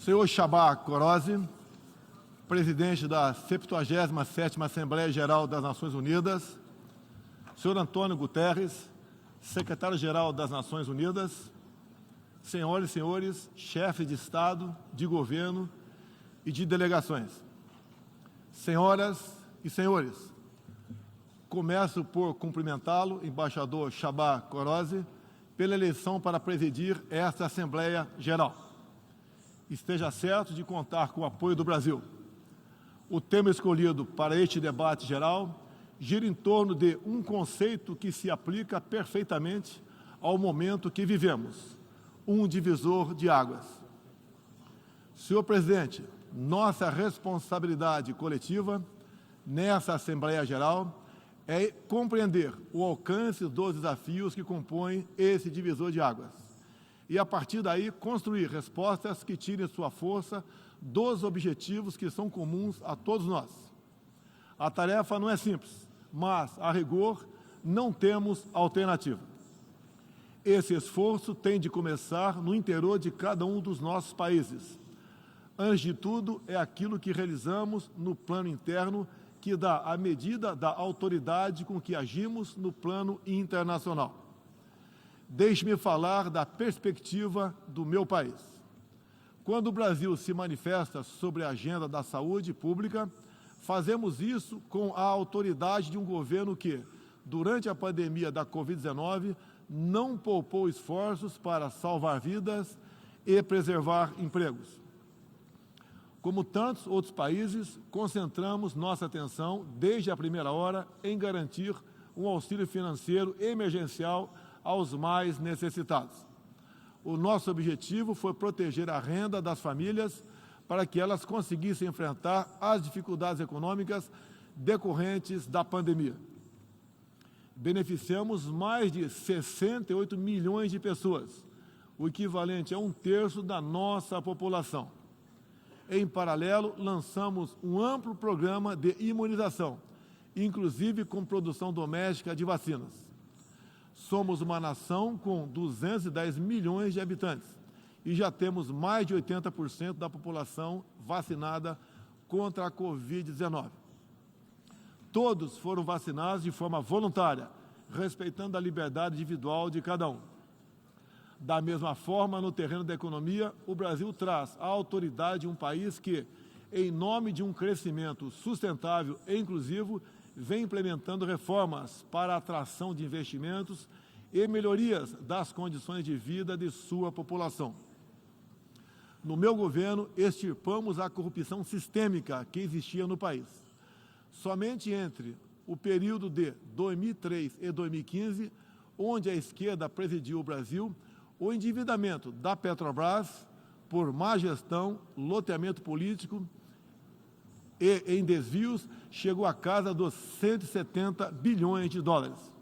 Senhor Csaba Kőrösi, presidente da 77ª Assembleia Geral das Nações Unidas, senhor Antônio Guterres, secretário-geral das Nações Unidas, senhoras e senhores, chefes de Estado, de governo e de delegações. Senhoras e senhores, começo por cumprimentá-lo, embaixador Csaba Kőrösi, pela eleição para presidir esta Assembleia Geral. Esteja certo de contar com o apoio do Brasil. O tema escolhido para este debate geral gira em torno de um conceito que se aplica perfeitamente ao momento que vivemos, um divisor de águas. Senhor presidente, nossa responsabilidade coletiva nessa Assembleia Geral é compreender o alcance dos desafios que compõem esse divisor de águas e, a partir daí, construir respostas que tirem sua força dos objetivos que são comuns a todos nós. A tarefa não é simples, mas, a rigor, não temos alternativa. Esse esforço tem de começar no interior de cada um dos nossos países. Antes de tudo, é aquilo que realizamos no plano interno que dá a medida da autoridade com que agimos no plano internacional. Deixe-me falar da perspectiva do meu país. Quando o Brasil se manifesta sobre a agenda da saúde pública, fazemos isso com a autoridade de um governo que, durante a pandemia da Covid-19, não poupou esforços para salvar vidas e preservar empregos. Como tantos outros países, concentramos nossa atenção, desde a primeira hora, em garantir um auxílio financeiro emergencial aos mais necessitados. O nosso objetivo foi proteger a renda das famílias para que elas conseguissem enfrentar as dificuldades econômicas decorrentes da pandemia. Beneficiamos mais de 68 milhões de pessoas, o equivalente a 1/3 da nossa população. Em paralelo, lançamos um amplo programa de imunização, inclusive com produção doméstica de vacinas. Somos uma nação com 210 milhões de habitantes e já temos mais de 80% da população vacinada contra a Covid-19. Todos foram vacinados de forma voluntária, respeitando a liberdade individual de cada um. Da mesma forma, no terreno da economia, o Brasil traz a autoridade de um país que, em nome de um crescimento sustentável e inclusivo, vem implementando reformas para a atração de investimentos e melhorias das condições de vida de sua população. No meu governo, extirpamos a corrupção sistêmica que existia no país. Somente entre o período de 2003 e 2015, onde a esquerda presidiu o Brasil, o endividamento da Petrobras, por má gestão, loteamento político e em desvios, chegou à casa dos 170 bilhões de dólares.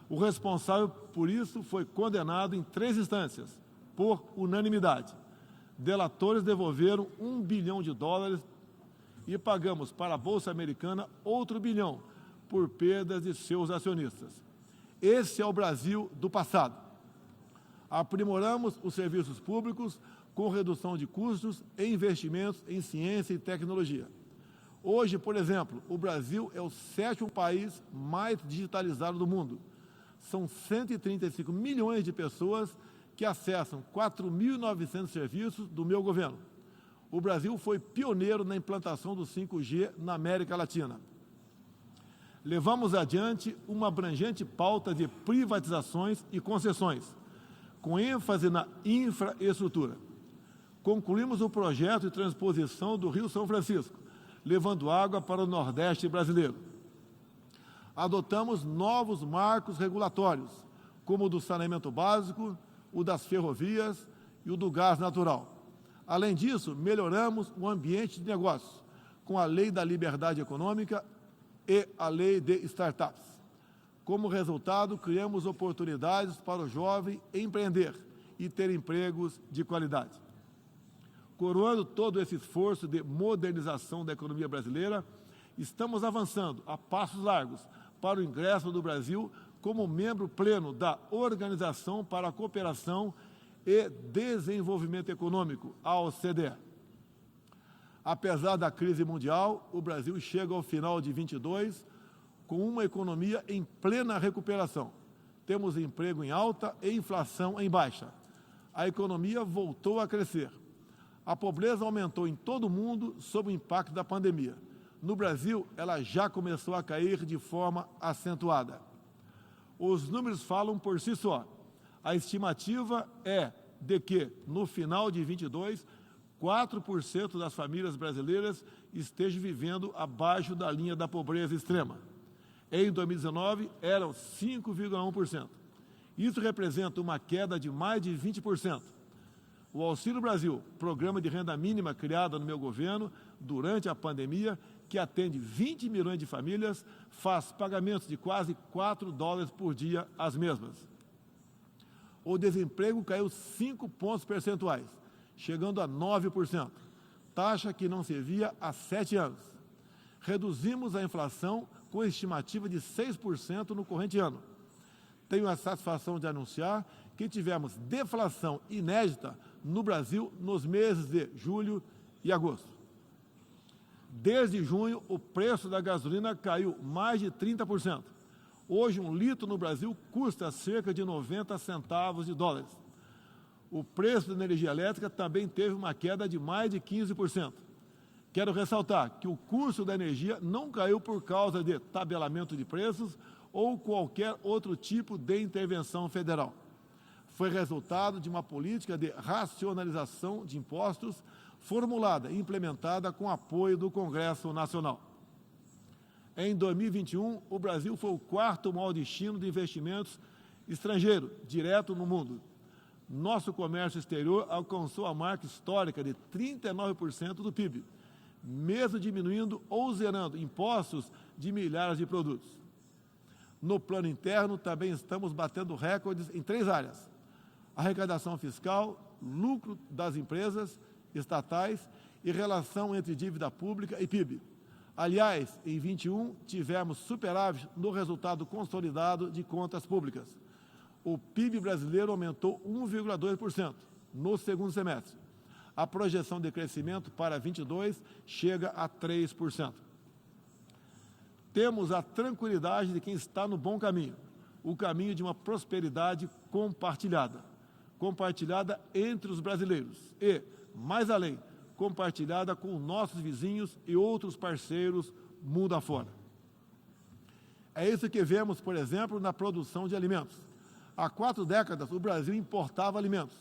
O responsável por isso foi condenado em 3 instâncias, por unanimidade. Delatores devolveram $1 bilhão e pagamos para a Bolsa Americana outro bilhão por perdas de seus acionistas. Esse é o Brasil do passado. Aprimoramos os serviços públicos com redução de custos e investimentos em ciência e tecnologia. Hoje, por exemplo, o Brasil é o 7º país mais digitalizado do mundo. São 135 milhões de pessoas que acessam 4.900 serviços do meu governo. O Brasil foi pioneiro na implantação do 5G na América Latina. Levamos adiante uma abrangente pauta de privatizações e concessões, com ênfase na infraestrutura. Concluímos o projeto de transposição do Rio São Francisco, levando água para o Nordeste brasileiro. Adotamos novos marcos regulatórios, como o do saneamento básico, o das ferrovias e o do gás natural. Além disso, melhoramos o ambiente de negócios, com a Lei da Liberdade Econômica e a Lei de Startups. Como resultado, criamos oportunidades para o jovem empreender e ter empregos de qualidade. Coroando todo esse esforço de modernização da economia brasileira, estamos avançando a passos largos para o ingresso do Brasil como membro pleno da Organização para a Cooperação e Desenvolvimento Econômico, a OCDE. Apesar da crise mundial, o Brasil chega ao final de 22 com uma economia em plena recuperação. Temos emprego em alta e inflação em baixa. A economia voltou a crescer. A pobreza aumentou em todo o mundo sob o impacto da pandemia. No Brasil, ela já começou a cair de forma acentuada. Os números falam por si só. A estimativa é de que, no final de 22, 4% das famílias brasileiras estejam vivendo abaixo da linha da pobreza extrema. Em 2019, eram 5,1%. Isso representa uma queda de mais de 20%. O Auxílio Brasil, programa de renda mínima criado no meu governo durante a pandemia, que atende 20 milhões de famílias, faz pagamentos de quase $4 por dia às mesmas. O desemprego caiu 5 pontos percentuais, chegando a 9%, taxa que não se via há 7 anos. Reduzimos a inflação com estimativa de 6% no corrente ano. Tenho a satisfação de anunciar que tivemos deflação inédita no Brasil nos meses de julho e agosto. Desde junho, o preço da gasolina caiu mais de 30%. Hoje, um litro no Brasil custa cerca de 90 centavos de dólares. O preço da energia elétrica também teve uma queda de mais de 15%. Quero ressaltar que o custo da energia não caiu por causa de tabelamento de preços ou qualquer outro tipo de intervenção federal. Foi resultado de uma política de racionalização de impostos formulada e implementada com apoio do Congresso Nacional. Em 2021, o Brasil foi o quarto maior destino de investimentos estrangeiros direto no mundo. Nosso comércio exterior alcançou a marca histórica de 39% do PIB, mesmo diminuindo ou zerando impostos de milhares de produtos. No plano interno, também estamos batendo recordes em 3 áreas: arrecadação fiscal, lucro das empresas estatais e relação entre dívida pública e PIB. Aliás, em 21, tivemos superávit no resultado consolidado de contas públicas. O PIB brasileiro aumentou 1,2% no segundo semestre. A projeção de crescimento para 22 chega a 3%. Temos a tranquilidade de quem está no bom caminho, o caminho de uma prosperidade compartilhada entre os brasileiros e, mais além, compartilhada com nossos vizinhos e outros parceiros mundo afora. É isso que vemos, por exemplo, na produção de alimentos. Há 4 décadas, o Brasil importava alimentos.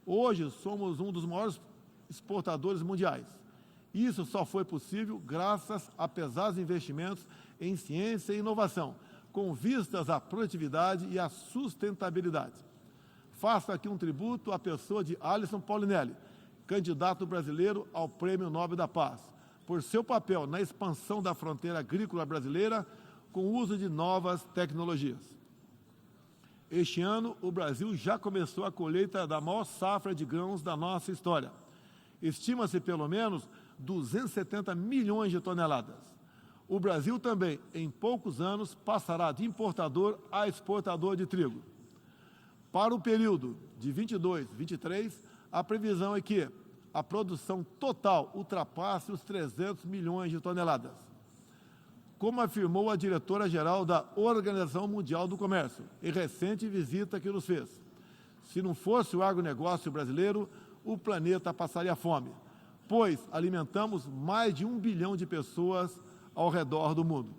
Hoje, somos um dos maiores exportadores mundiais. Isso só foi possível graças a pesados investimentos em ciência e inovação, com vistas à produtividade e à sustentabilidade. Faço aqui um tributo à pessoa de Alisson Paulinelli, candidato brasileiro ao Prêmio Nobel da Paz, por seu papel na expansão da fronteira agrícola brasileira com o uso de novas tecnologias. Este ano, o Brasil já começou a colheita da maior safra de grãos da nossa história. Estima-se pelo menos 270 milhões de toneladas. O Brasil também, em poucos anos, passará de importador a exportador de trigo. Para o período de 22-23, a previsão é que a produção total ultrapasse os 300 milhões de toneladas. Como afirmou a diretora-geral da Organização Mundial do Comércio, em recente visita que nos fez, se não fosse o agronegócio brasileiro, o planeta passaria fome, pois alimentamos mais de 1 bilhão de pessoas ao redor do mundo.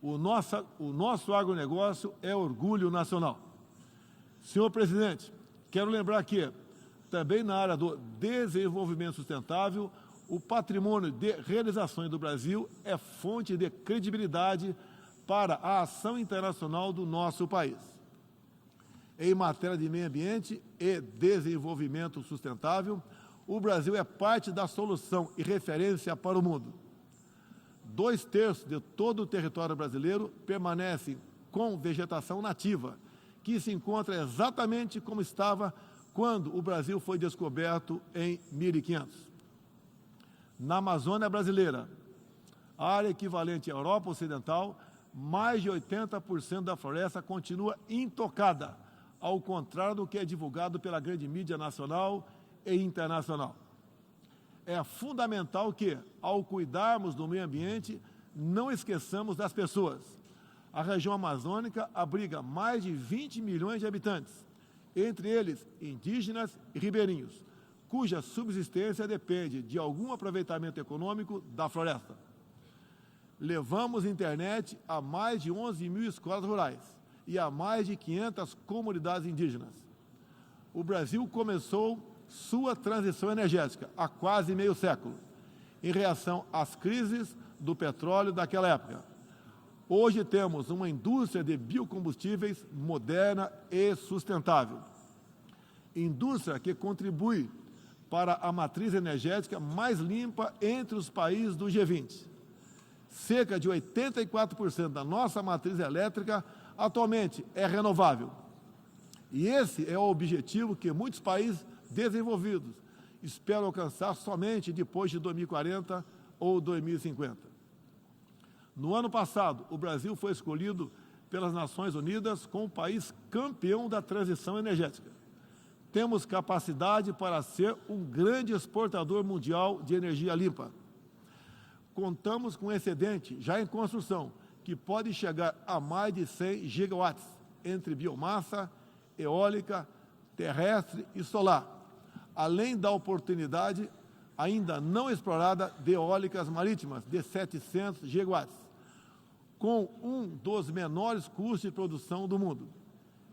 O nosso agronegócio é orgulho nacional. Senhor presidente, quero lembrar que, também na área do desenvolvimento sustentável, o patrimônio de realizações do Brasil é fonte de credibilidade para a ação internacional do nosso país. Em matéria de meio ambiente e desenvolvimento sustentável, o Brasil é parte da solução e referência para o mundo. 2/3 de todo o território brasileiro permanece com vegetação nativa, que se encontra exatamente como estava quando o Brasil foi descoberto em 1500. Na Amazônia brasileira, área equivalente à Europa Ocidental, mais de 80% da floresta continua intocada, ao contrário do que é divulgado pela grande mídia nacional e internacional. é fundamental que, ao cuidarmos do meio ambiente, não esqueçamos das pessoas. A região amazônica abriga mais de 20 milhões de habitantes, entre eles indígenas e ribeirinhos, cuja subsistência depende de algum aproveitamento econômico da floresta. Levamos internet a mais de 11 mil escolas rurais e a mais de 500 comunidades indígenas. O Brasil começou sua transição energética há quase meio século, em reação às crises do petróleo daquela época. Hoje temos uma indústria de biocombustíveis moderna e sustentável. Indústria que contribui para a matriz energética mais limpa entre os países do G20. Cerca de 84% da nossa matriz elétrica atualmente é renovável. E esse é o objetivo que muitos países desenvolvidos esperam alcançar somente depois de 2040 ou 2050. No ano passado, o Brasil foi escolhido pelas Nações Unidas como o país campeão da transição energética. Temos capacidade para ser um grande exportador mundial de energia limpa. Contamos com excedente já em construção, que pode chegar a mais de 100 gigawatts, entre biomassa, eólica, terrestre e solar, além da oportunidade ainda não explorada de eólicas marítimas de 700 gigawatts, com um dos menores custos de produção do mundo.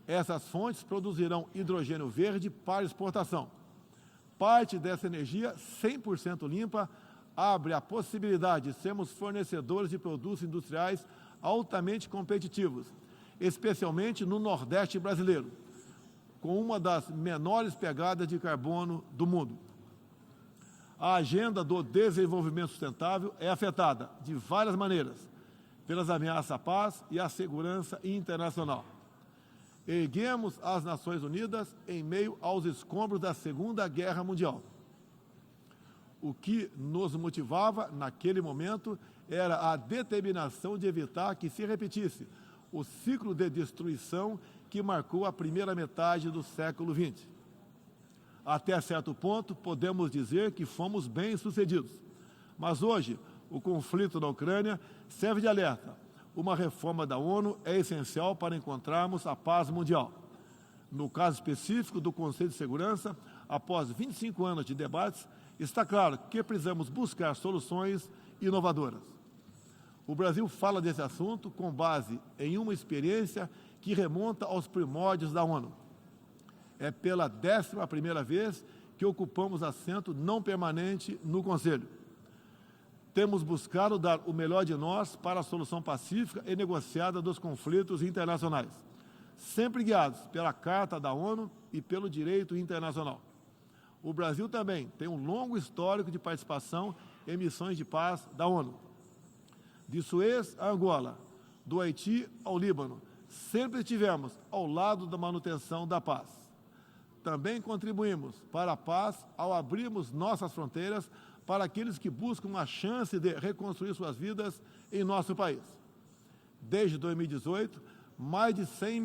Essas fontes produzirão hidrogênio verde para exportação. Parte dessa energia 100% limpa abre a possibilidade de sermos fornecedores de produtos industriais altamente competitivos, especialmente no Nordeste brasileiro, com uma das menores pegadas de carbono do mundo. A agenda do desenvolvimento sustentável é afetada de várias maneiras pelas ameaças à paz e à segurança internacional. Erguemos as Nações Unidas em meio aos escombros da Segunda Guerra Mundial. O que nos motivava naquele momento era a determinação de evitar que se repetisse o ciclo de destruição que marcou a primeira metade do século XX. Até certo ponto, podemos dizer que fomos bem-sucedidos. Mas hoje, o conflito na Ucrânia serve de alerta. Uma reforma da ONU é essencial para encontrarmos a paz mundial. No caso específico do Conselho de Segurança, após 25 anos de debates, está claro que precisamos buscar soluções inovadoras. O Brasil fala desse assunto com base em uma experiência que remonta aos primórdios da ONU. É pela 11ª vez que ocupamos assento não permanente no Conselho. Temos buscado dar o melhor de nós para a solução pacífica e negociada dos conflitos internacionais, sempre guiados pela Carta da ONU e pelo direito internacional. O Brasil também tem um longo histórico de participação em missões de paz da ONU. De Suez a Angola, do Haiti ao Líbano, sempre estivemos ao lado da manutenção da paz. Também contribuímos para a paz ao abrirmos nossas fronteiras para aqueles que buscam a chance de reconstruir suas vidas em nosso país. Desde 2018, mais de 6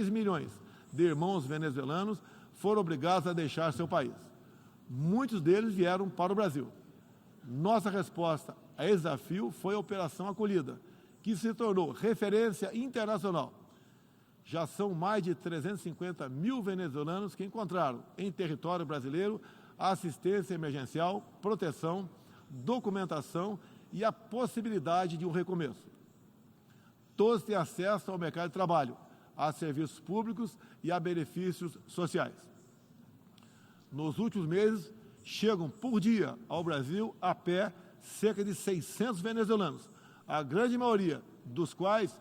milhões de irmãos venezuelanos foram obrigados a deixar seu país. Muitos deles vieram para o Brasil. Nossa resposta a esse desafio foi a Operação Acolhida, que se tornou referência internacional. Já são mais de 350 mil venezuelanos que encontraram em território brasileiro assistência emergencial, proteção, documentação e a possibilidade de um recomeço. Todos têm acesso ao mercado de trabalho, a serviços públicos e a benefícios sociais. Nos últimos meses, chegam por dia ao Brasil a pé cerca de 600 venezuelanos, a grande maioria dos quais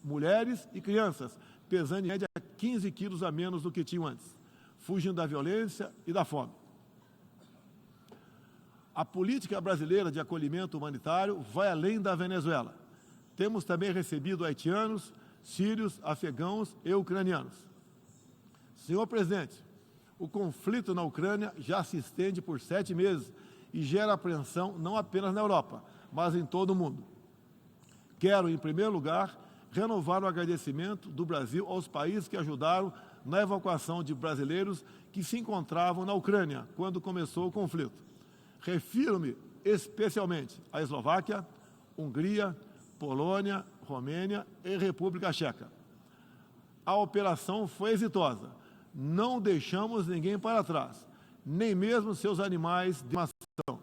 mulheres e crianças, pesando em média 15 quilos a menos do que tinham antes, fugindo da violência e da fome. A política brasileira de acolhimento humanitário vai além da Venezuela. Temos também recebido haitianos, sírios, afegãos e ucranianos. Senhor presidente, o conflito na Ucrânia já se estende por 7 meses e gera apreensão não apenas na Europa, mas em todo o mundo. Quero, em primeiro lugar, renovar o agradecimento do Brasil aos países que ajudaram na evacuação de brasileiros que se encontravam na Ucrânia quando começou o conflito. Refiro-me especialmente à Eslováquia, Hungria, Polônia, Romênia e República Tcheca. A operação foi exitosa. Não deixamos ninguém para trás, nem mesmo seus animais de estimação.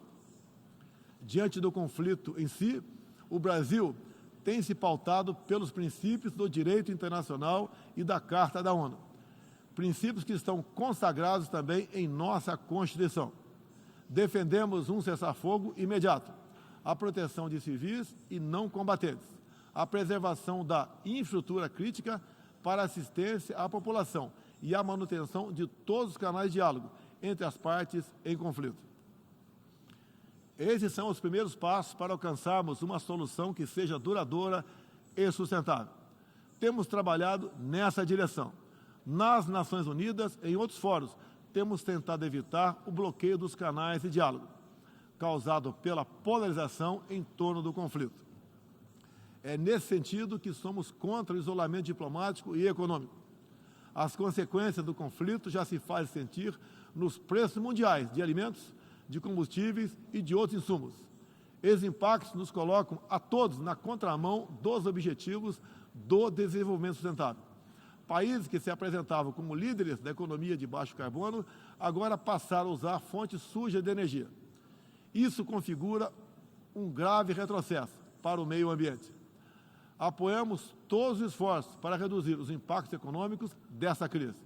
Diante do conflito em si, o Brasil tem se pautado pelos princípios do direito internacional e da Carta da ONU. Princípios que estão consagrados também em nossa Constituição. Defendemos um cessar-fogo imediato, a proteção de civis e não combatentes, a preservação da infraestrutura crítica para assistência à população e a manutenção de todos os canais de diálogo entre as partes em conflito. Esses são os primeiros passos para alcançarmos uma solução que seja duradoura e sustentável. Temos trabalhado nessa direção. Nas Nações Unidas e em outros fóruns, temos tentado evitar o bloqueio dos canais de diálogo, causado pela polarização em torno do conflito. É nesse sentido que somos contra o isolamento diplomático e econômico. As consequências do conflito já se fazem sentir nos preços mundiais de alimentos, de combustíveis e de outros insumos. Esses impactos nos colocam a todos na contramão dos objetivos do desenvolvimento sustentável. Países que se apresentavam como líderes da economia de baixo carbono, agora passaram a usar fontes sujas de energia. Isso configura um grave retrocesso para o meio ambiente. Apoiamos todos os esforços para reduzir os impactos econômicos dessa crise,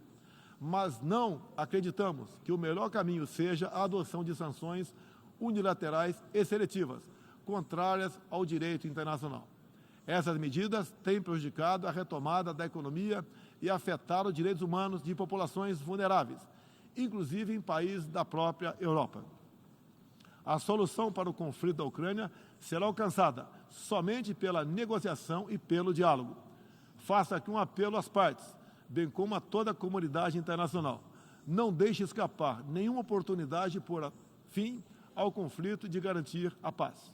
mas não acreditamos que o melhor caminho seja a adoção de sanções unilaterais e seletivas, contrárias ao direito internacional. Essas medidas têm prejudicado a retomada da economia e afetado os direitos humanos de populações vulneráveis, inclusive em países da própria Europa. A solução para o conflito da Ucrânia será alcançada somente pela negociação e pelo diálogo. Faço aqui um apelo às partes, bem como a toda a comunidade internacional. Não deixe escapar nenhuma oportunidade de pôr fim ao conflito e de garantir a paz.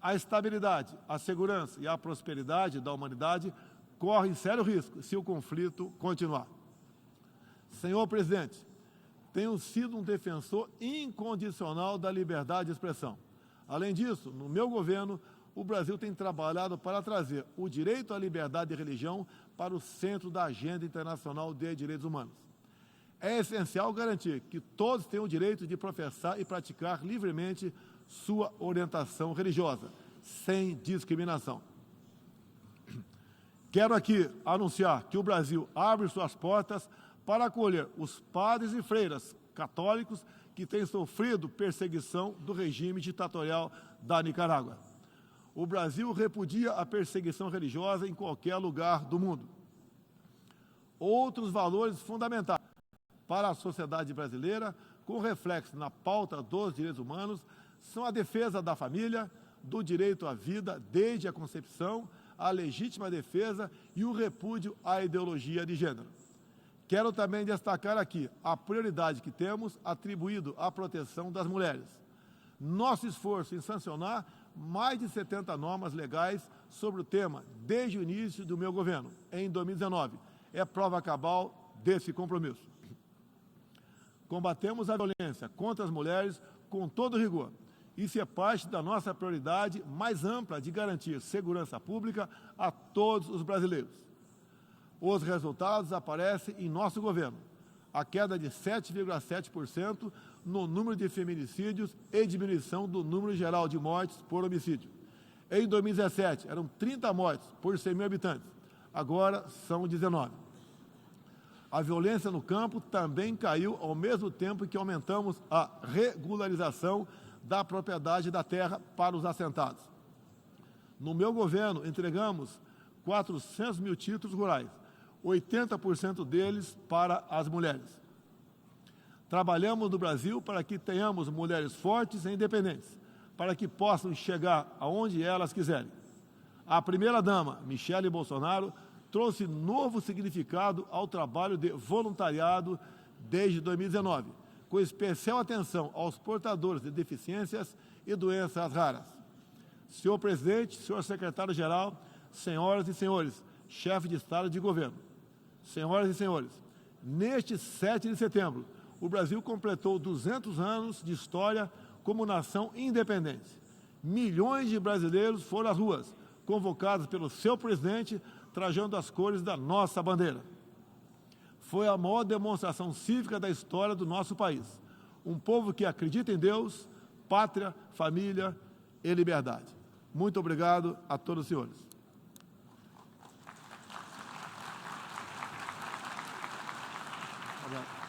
A estabilidade, a segurança e a prosperidade da humanidade correm sério risco se o conflito continuar. Senhor presidente, tenho sido um defensor incondicional da liberdade de expressão. Além disso, no meu governo, o Brasil tem trabalhado para trazer o direito à liberdade de religião para o centro da agenda internacional de direitos humanos. É essencial garantir que todos tenham o direito de professar e praticar livremente sua orientação religiosa, sem discriminação. Quero aqui anunciar que o Brasil abre suas portas para acolher os padres e freiras católicos que têm sofrido perseguição do regime ditatorial da Nicarágua. O Brasil repudia a perseguição religiosa em qualquer lugar do mundo. Outros valores fundamentais para a sociedade brasileira, com reflexo na pauta dos direitos humanos, são a defesa da família, do direito à vida desde a concepção, a legítima defesa e o repúdio à ideologia de gênero. Quero também destacar aqui a prioridade que temos atribuído à proteção das mulheres. Nosso esforço em sancionar mais de 70 normas legais sobre o tema desde o início do meu governo, em 2019, é prova cabal desse compromisso. Combatemos a violência contra as mulheres com todo rigor. Isso é parte da nossa prioridade mais ampla de garantir segurança pública a todos os brasileiros. Os resultados aparecem em nosso governo. A queda de 7,7% no número de feminicídios e diminuição do número geral de mortes por homicídio. Em 2017, eram 30 mortes por 100 mil habitantes. Agora são 19. A violência no campo também caiu ao mesmo tempo que aumentamos a regularização da propriedade da terra para os assentados. No meu governo, entregamos 400 mil títulos rurais, 80% deles para as mulheres. Trabalhamos no Brasil para que tenhamos mulheres fortes e independentes, para que possam chegar aonde elas quiserem. A primeira-dama, Michele Bolsonaro, trouxe novo significado ao trabalho de voluntariado desde 2019, com especial atenção aos portadores de deficiências e doenças raras. Senhor presidente, senhor secretário-geral, senhoras e senhores, chefe de Estado e de governo, senhoras e senhores, Neste 7 de setembro, o Brasil completou 200 anos de história como nação independente. Milhões de brasileiros foram às ruas, convocados pelo seu presidente, trajando as cores da nossa bandeira. Foi a maior demonstração cívica da história do nosso país. Um povo que acredita em Deus, pátria, família e liberdade. Muito obrigado a todos os senhores. Obrigado.